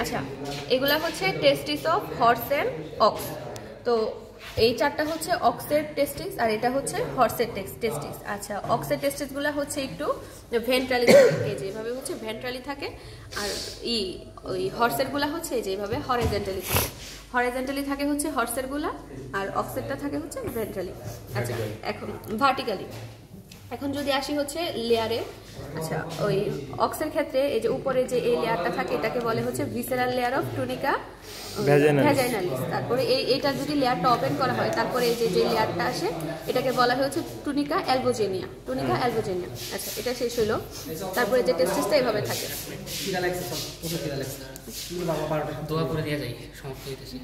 আচ্ছা, এগুলা হচ্ছে টেস্টিস অফ হর্স এন্ড অক্স। তো এই চারটা হচ্ছে অক্সের টেস্টিস আর এটা হচ্ছে হর্সের টেস্টিস। আচ্ছা, অক্সের টেস্টিসগুলো হচ্ছে একটু ভেন্ট্রালি থাকে, এই যেভাবে হচ্ছে ভেন্ট্রালি থাকে, আর ওই হর্সের গুলা হচ্ছে যেভাবে হরিজন্টালি থাকে। হরিজন্টালি থাকে হচ্ছে হর্সের গুলা, আর অক্সেরটা থাকে হচ্ছে ভেন্ট্রালি। আচ্ছা, এখন ভার্টিক্যালি। এখন যদি আসি হচ্ছে লেয়ারে, আচ্ছা ওই অক্সের ক্ষেত্রে এই যে উপরে যে এই লেয়ারটা থাকে এটাকে বলে হচ্ছে ভিসেরাল লেয়ার অফ টুনিকা ভ্যাজাইনালিস। তারপরে এইটা যদি লেয়ারটা ওপেন করা হয় তারপরে এই যে লেয়ারটা আসে এটাকে বলা হচ্ছে টুনিকা অ্যালবোজেনিয়া। টুনিকা অ্যালবোজেনিয়া। আচ্ছা, এটা শেষ হলো। তারপরে যে টেস্টিসটা এইভাবে থাকে। দোয়া করে দেওয়া যায়, সমাপ্ত হইতেছে।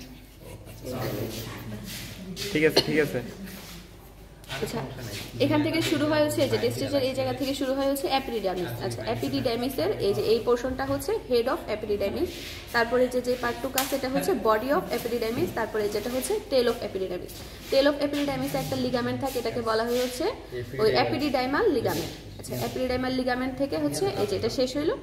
ঠিক আছে, ঠিক আছে। আচ্ছা, এখান থেকে শুরু হয় হচ্ছে যে টেস্টিসের এই জায়গা থেকে শুরু হয় হচ্ছে এপিডিডার্মিস। আচ্ছা, এপিডিডার্মিসের এই যে এই পোরশনটা হচ্ছে হেড অফ এপিডিডার্মিস। তারপরে যে পার্টটুকু আছে এটা হচ্ছে বডি অফ এপিডিডার্মিস। তারপরে যেটা হচ্ছে টেল অফ এপিডিডার্মিস। টেল অফ এপিডিডার্মিসে একটা লিগামেন্ট থাকে, এটাকে বলা হয় হচ্ছে ওই এপিডিডাইমাল লিগামেন্ট। আচ্ছা, এপিডিডাইমাল লিগামেন্ট থেকে হচ্ছে এই যে এটা শেষ হইলো।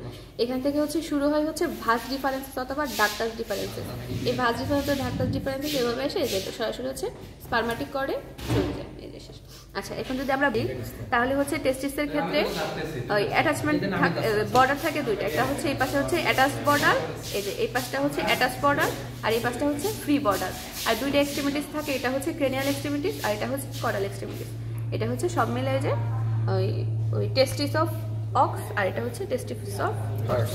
এখান থেকে হচ্ছে শুরু হয় হচ্ছে ভাস ডিফারেন্সেস অথবা ডাক্টাস ডিফারেন্সেস। এই ভাস ডিফারেন্সেস ডাক্টাস ডিফারেন্সেস এভাবে এসে এই যে সরাসরি হচ্ছে স্পারমাটিক কর্ডে চলে যায়। এই যে শেষ। আচ্ছা, এখন যদি আমরা দিই তাহলে হচ্ছে টেস্টিসের ক্ষেত্রে ওই অ্যাটাচমেন্ট বর্ডার থাকে দুইটা। একটা হচ্ছে এই পাশে হচ্ছে অ্যাটাচড বর্ডার, এই যে এই পাশটা হচ্ছে অ্যাটাচড বর্ডার, আর এই পাশটা হচ্ছে ফ্রি বর্ডার। আর দুইটা এক্সট্রিমিটিস থাকে, এটা হচ্ছে ক্রেনিয়াল এক্সট্রিমিটিস আর এটা হচ্ছে কর্ডাল এক্সট্রিমিটিস। এটা হচ্ছে সব মিলে যে ওই টেস্টিস অফ অক্স আর এটা হচ্ছে টেস্টিস অফ হর্স।